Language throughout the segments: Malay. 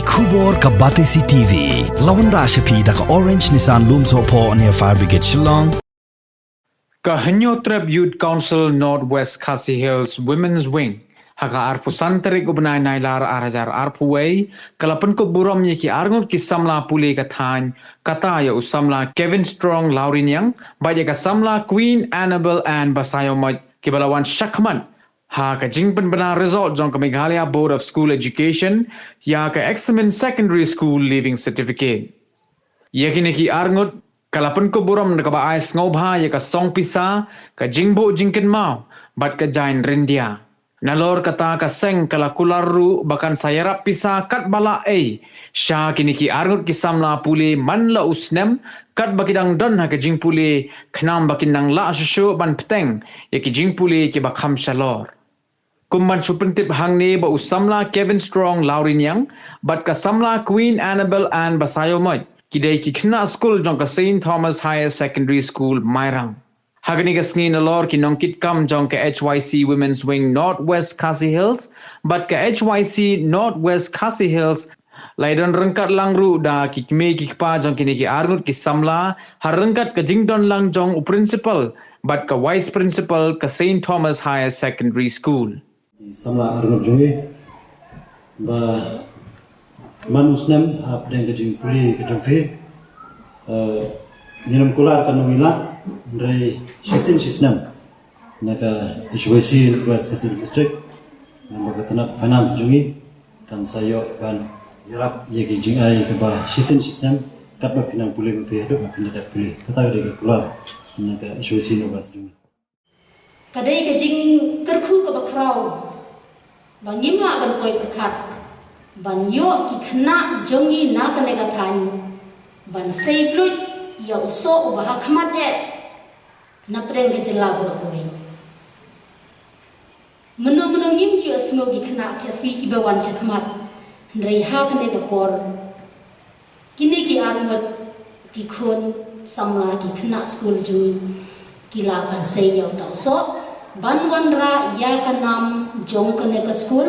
Khubor ka Batesi TV. Lawan Rashapi da ka Orange Nissan Lumso po near Fire Brigade Shillong. Kahanyotrap Youth Council Northwest Khasi Hills Women's Wing. Haka arpu santri gubnai nailar arajar arpu way. Kalapan ko buram ki arngot ki samla puli katany. Kata ya usamla Kevin Strong Lauriniang. Baja ka samla Queen Annabelle and Basayo Maj. Kibalawan Shakman. Ha ka jingpan benar result jong ka Meghalaya Board of School Education. Ya ka Examen Secondary School Leaving Certificate. Yakini ki arngot. Kalapan ko buram na kaba ais ngobha ya ka song pisa. Ka jingbo jingkin mau. Bat ka jain rindia. Nalor kata ka seng kala kularu bakan sayarap pisa kat bala Sya kini ki arngut ki samla puli man la usnem kat bakidang don ha ka jing puli khnam bakin nang la shushu ban peteng ya ki jing puli ki bakham shalor. Kumban supentip hangni ba usamla Kevin Strong Lauriniang bat ka samla Queen Annabelle and Basayo Moj kidai ki khna school jong ka St. Thomas Higher Secondary School Mairang. Hagani ka sngi nalor ki nongkit kam jong ka HYC Women's Wing Northwest Khasi Hills but ka HYC Northwest Khasi Hills laidon rengkat langru da ki kme ki kpa jong kini ki arngut ki samla har rengkat ka jingdon lang jong u principal but ka vice principal ka St. Thomas Higher Secondary School. Samla arngut jongi ba manusnem ap deng ka jing puli ka jongpe ninam kular kanumila Ndrai shisnam naka HYC West Khasi District namba tanap finance jungi kan sayo ban yarap yegi jingai ke ba shisnam katba pinang puli pe do pinang dak puli kata de kula naka HYC West jungi kadai ke jing kerku ke bakrau bangim la ban koi perkat ban yo ki khna jongi na kan ga than ban sei blut ya uso ubah khamat na preng ke jela bro koi meno ngim ki asngo gi khna ki asli ki bawan che khamat rei ha khne ga kor kini ki arngot ki khon samla ki khna school jui ki la ban sei yaw taw so ban wan ra ya kanam jong kane ka school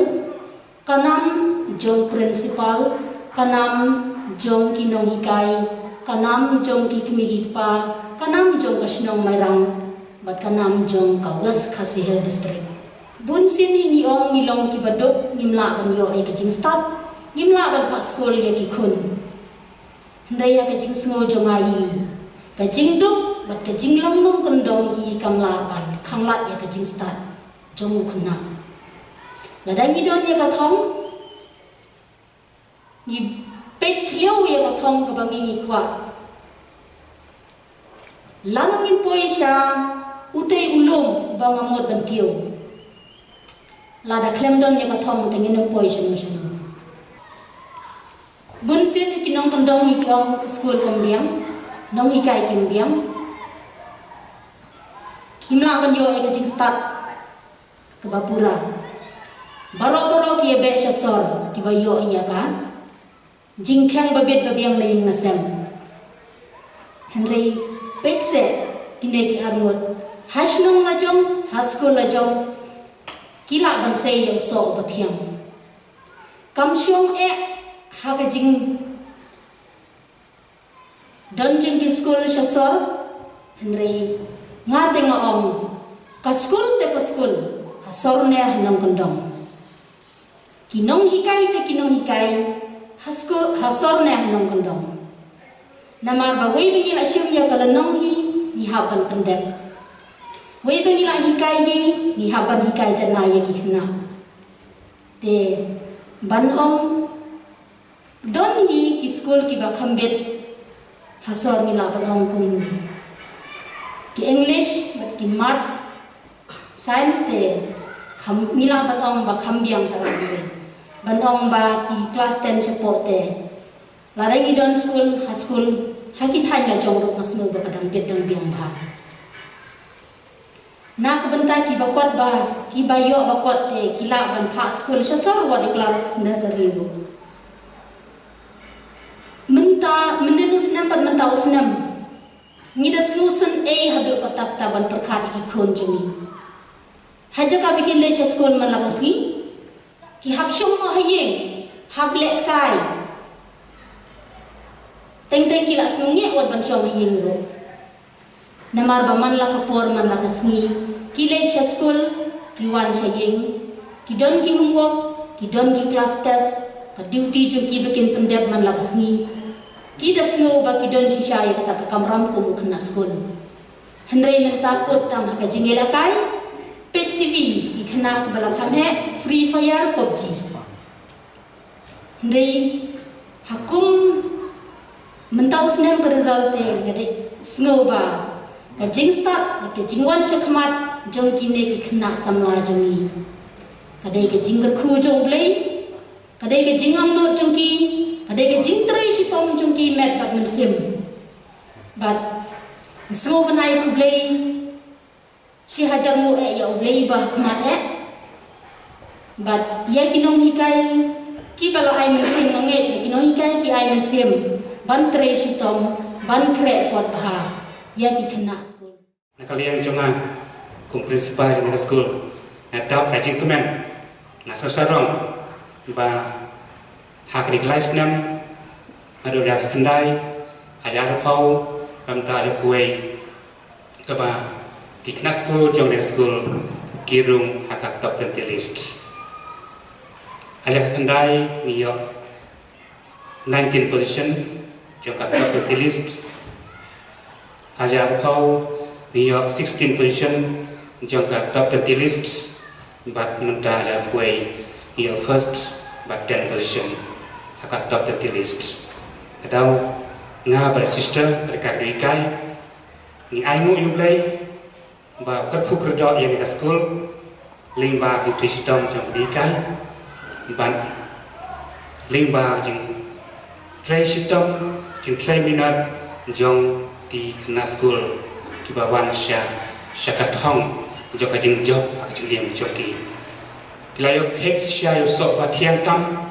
kanam jong principal kanam jong ki nong hikai kanam jong ki kmi ki pa kanam jong ka Shinong Mairang bat kanam jong ka West Khasi Hills District bun sin ni ong milong ki badot ngimla ban yo ka jing start ngimla ban pa school ye ki khun ndai ya ka jing sngo jong ai ka jing duk bat ka jing long nong kan dong hi kamla ban khanglat ya ka jing start jong khunna la dai ni don ye ka thong ni pet kliau ye ka thong ka bangi ni kwa lanongin poisha utei ulum bangamot ban kiu lada klemdon ya ka thong tengin poisha no shano bunsin ki nong kandong hi kyong school kombiang nong hi kai kimbiang kimla ban yo e ka jing start ke bapura baro ki be sha sor ki ba yo iya ka jing khang babet babiang laying nasem henry pekse kine ki arngot hasnong la jong haskul la jong kila ban sei yo so bathiam kamsyong haga jing don jing ki school shasor henry ngate ngom ka school hasor ne hanong kondong kinong hikai haskul hasor ne hanong kondong namar ba wei bingi la syum ya kala nong hi ni haban pendek wei bingi la hikai hi ni haban hikai jana ya ki khna te ban ong don hi ki school ki ba khambet hasor ni la ban ong kum ki english bat ki maths science te kham ni la ban ong ba khambiang thara ni ban ong ba ki class 10 support te la dai don school high school haki thanya jong ro khasnu ba kadang pet dang biang ba na ko banta ki bakot ba ki bayo bakot te kila ban pha school sha sor wa de class nursery ro menta menenus nampat menta usnam ngida snusun hadu katak taban perkhat ki khon jemi haja ka bikin le school man lagasni ki hapshong no hayeng hable kai teng kila semungi wat ban syong hiyeng ro namar ba man la kapor man la kasngi kile cha school ki wan cha yeng ki don ki homework ki don ki class test ka duty jo ki bikin pendep man la kasngi ki da sngo ba ki don chi cha ya kata ka kamram ko mu khna school henrei men takut tam ha ka jingela kai pet tv ikna ka bala khame free fire PUBG henrei hakum mentau snem ke result te ngade sngo ba ka jing start ka jingwan shakmat jong kine ki khna samla jongi kadai ke jing khu jong blei kadai ke jing am no jong ki kadai ke jing trei shi tom jong ki met bat men sim bat sngo banai ku blei shi hajar mu ya blei ba khmat bat ya kinong hikai ki bala ai men sim nget kinong hikai ki ai men sim ban trei shi tom ban kre pot bha ya ki khna school nakalian jonga kum principal di school atau ajin kemen na sasarong ba hak di kelas 6 ada dak kendai ajar pau kam ta ajar kuai ke ba di kelas school jong di school kirung hak top 20 list ajar kendai niyo 19 position jong top 20 list ajar pau niyo 16 position jong top 20 list but menta ajar kuai niyo first but 10 position hak top 20 list adau nga pada sister mereka dikai ni aingu yublai ba kerfu kerja yang di school lingba di sistem jong dikai ban lingba jing tray sistem jing tray minat jong di kena school kibawan syakatong jong kajing job kajing im joki kilayok hex sya yusok batiang tam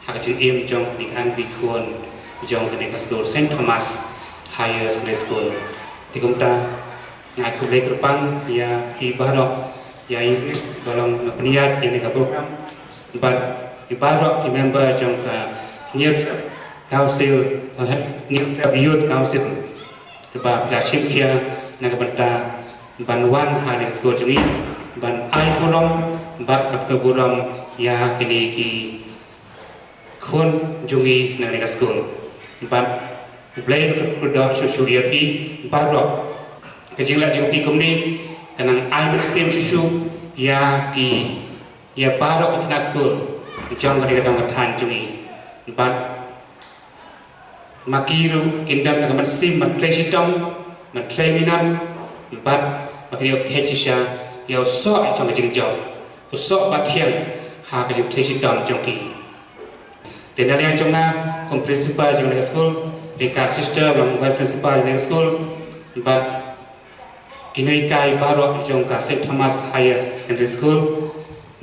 kajing im jong di an big phone jong kene school Saint Thomas Higher Secondary School tikumta ngai kublai kerpang ya ibarok ya Inggris balong peniat ini ka program but ibarok ki member jong ka youth council youth council ba pelasim kia naga benta banwan hane school jungi ban ai kurom bat ke buram ya kini ki khon jungi naga school ban blai kuda susu dia pi barok kejingla jeng pi kumni kanang ai muslim susu ya ki ya barok kena school jong kali kadang kadang jungi ban makiru kindam dengan sim mentrai sitom mentrai minam bat makio kecisa yau sok jong jing jong sok batiang ha ke jing sitom jongki tenal yang jonga kom principal jong di school deka sister bang vice principal di school bat kinoi kai baro jong ka St Thomas Higher Secondary School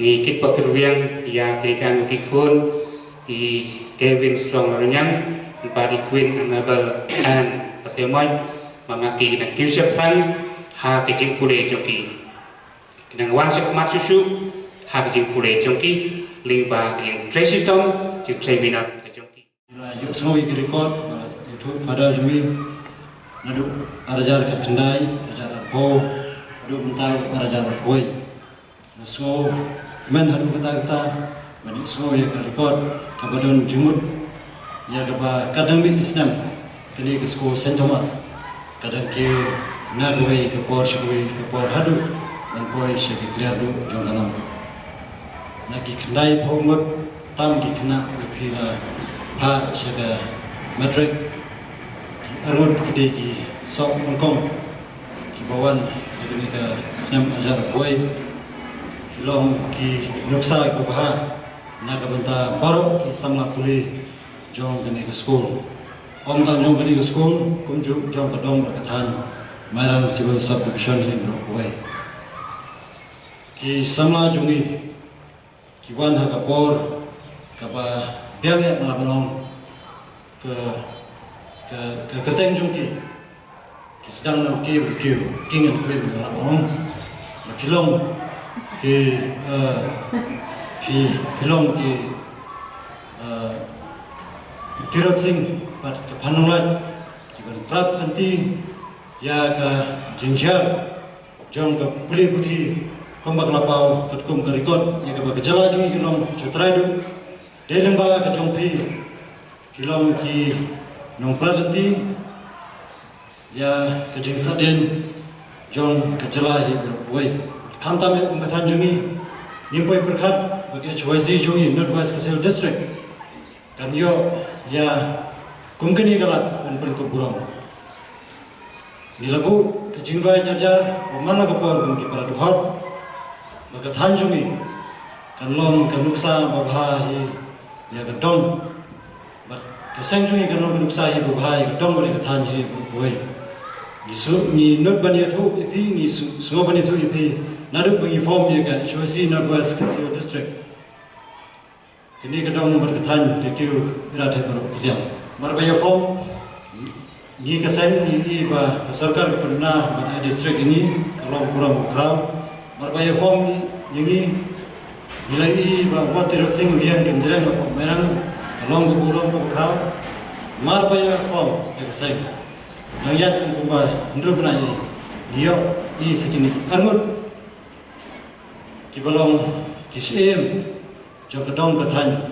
ni kit pakirwiang ya kirikan ki phone i Kevin Strong renyang Bari Queen Annabel and Pasemoy mamaki na kisha pan ha kijing pule joki kinang wan syak mat susu ha kijing pule joki lingba yang tracy tom jing tray minat joki la yuk semua iki record itu pada jumi nadu arajar ka kendai arajar arpo adu bentang arajar boy na semua men hadu kata mani semua ya record kabadon jumut ya gaba kadang mi Islam kini ke school Saint Thomas kadang ke nagway ke por shigway ke por hadu dan poi shigi clear du jong tanam na ki knai phomut tam ki khna phila ha shiga matric ki armut kide ki sok mongkong ki bawan kini ke Islam ajar boy long ki nuksa ko baha na ka banta baro ki samla puli jong kene ke school om tan jong kene ke school kunju jong ka dong berkatan marang civil subdivision hi bro koi ki samla jungi ki wan ha ka por ka ba biame na banong ke keteng jungki ki sedang na ki king and queen na banong na pilong ki pilong ki Tirot Singh pat ke Panunglat jiban prat penting ya ke Jingshar jong ke Puli Putih kombak lapau ketkum ke rekod ya ke gejala jungi kilom Chotraidu delemba ke jongpi kilom ki nong prat penting ya ke Jingsaden jong gejala hi berbuai kamtam ungkatan jungi nimpoi berkat bagi HYC jungi Northwest Kasihel District kan yo ya kungkeni galat dan penkeburam nilabu kejingbai jajar mana kapor mungkin para duhot bagat hanjungi kan long kan nuksa babha hi ya gadong bat kesenjungi kan long nuksa hi babha hi gadong bari kathan hi buai gisu ni not bani thu ipi ni sungo bani thu ipi nadu bangi form ya ga HYC Northwest Kasihel District kini kadang berkatan kekiu irate baru ideal. Marbaya form ni kesen ni ba sarkar ke pernah pada district ini kalau kurang crowd. Marbaya form ini nilai ba buat direksing udian kenjereng merang kalau kurang crowd. Marbaya form kesen. Yang yat kumba ndru benai dia sekini angut kibalong kisem jom kedong ketan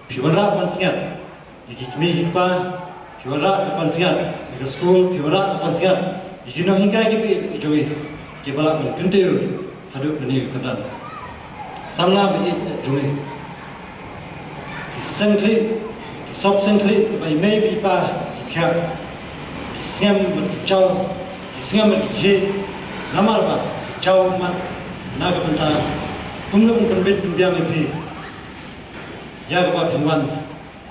piwara pan singat dikikmi kipa piwara pan singat ke school piwara pan singat dikino hingga kipi jogi kibala pan kentiu hadu beni kedan samla be jogi kisengkli kisop sengkli by may pipa kya kisem berkicau kisem berkicau namar ba kicau man naga benta Kunggu konvent dunia ini, ya kepada Hinwan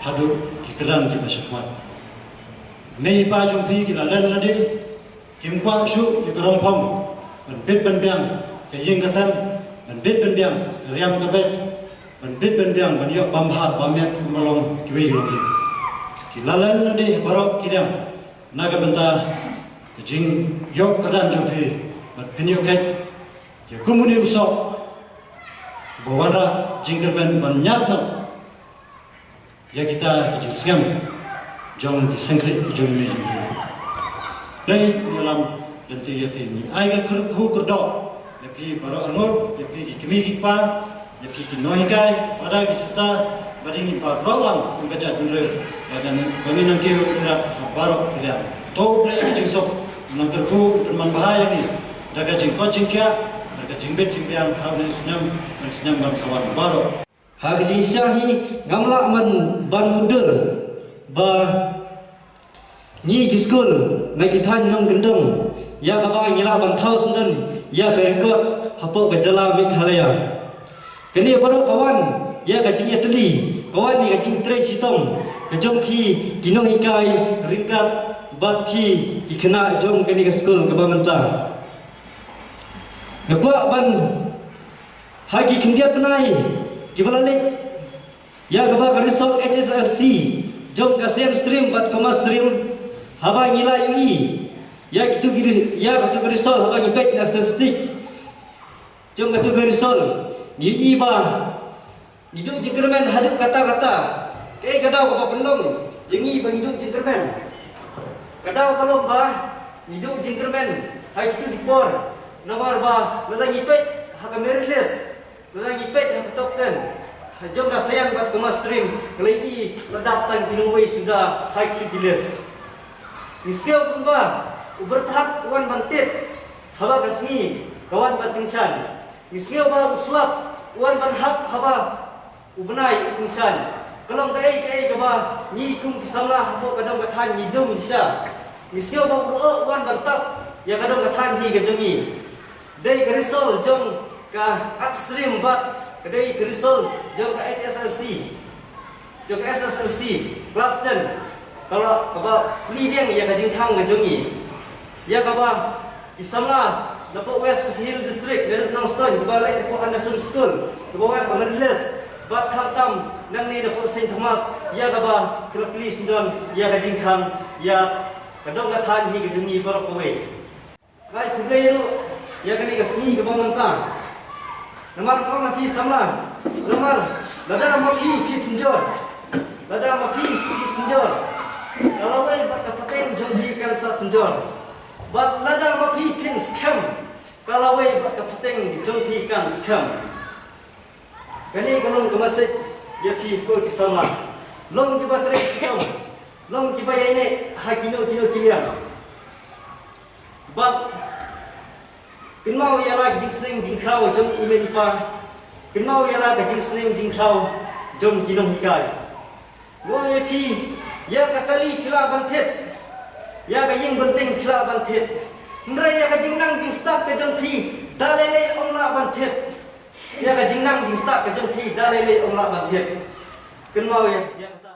hadu kikeran kita syakmat. Mei pajung pi kita lain lagi, kimpa syu dikerong pom, benbit benbiang kejing kesem, benbit benbiang keriam kebet, benbit benbiang beniok bamhat bamiat melong kiwi lagi. Kita lain lagi baru kita naga benta kejing yok kedan jumpi, benbiok ket, ya kumuni usok. Bawara jingkerben banyak nak ya kita kejisiam jong disengklik jong meju lei dalam dan tiga ini ai ka hu kerdok ya pi baro angot ya pi kimi kipa ya pi kinoi kai pada bisasa badingi barolang ungkacat bener ya dan bangin nang kiu irat baro dia to play jingsok nang terku teman bahaya ni daga jingkot jingkia daga jingbet jingbiang haune senam bangsawan baru. Hari jinsyahi ngamla man ban mudur ba ni giskul ngai kithan nong gendong ya ka ngila ban thau sundan ya ka rekod hapo ka jala Meghalaya kini baru kawan ya ka jing teli kawan ni ka jing tre sitom ka jong phi kinong ikai ringkat bat phi ikena jong kini ka skul ka bamanta nakwa ban hagi kindia penai kibalalik ya gaba result HSLC jom ka same stream bat commerce stream haba ngila UI ya kitu ya kitu result haba ngibek na statistik jom kitu result UI ba hidup jengkermen hadap kata-kata kei kadau ka penlong jengi bang hidup jengkermen kadau kalau ba hidup jengkermen hai kitu dipor nomor ba nala ngipek haka meriless lagi pet yang ketokkan jom dah sayang buat kemas stream lagi ledaptan kinungway sudah high giles miskiau pun ba ubertak kawan bantit hawa kasni kawan batingsan miskiau ba uslap kawan banhak hawa ubenai utingsan kalau kai kaba ni kum kisala hapo kadang kathan ni dum sya miskiau ba kawan bantak ya kadang kathan hi gajongi dei garisol jom ka upstream bat kedai kerisol jom ka HSLC jom ka SSLC kelas 10 kalau kaba libiang ya ka jingthang ngajongi ya kaba isamla napo West Kasihel District dari Nongstone kaba lai ko Anderson School kaba ka Medles bat khamtam nang ni napo St Thomas ya kaba kelakli sindon ya ka jingthang ya kadong ka than hi ngajongi barok kowe kai khulei ru ya kani ka sni kaba mantang Lemar kau mati samlan, lemar, lada mati ki sinjor, lada mati senjor. Kalau wei bat kapateng jom hi kan sa senjor. Bat ladang mapi pin scam. Kalau wei bat kapateng jom hi kan scam. Kani kolong kemasik ya pi ko kisama. Long ki batre scam. Long ki bayane hakino kino kilian. Bat kenau ya la jing sning jing krau jom email pa. Kenau ya la jing sning jing krau jom kinong hikai. Wong ye pi ya ka kali phila bantet ya ka yeng banting phila bantet ndrai ya ka jingnang jing start ka jong phi dalele ongla bantet ya ka jingnang jing start ka jong phi dalele ongla bantet kenau ya kata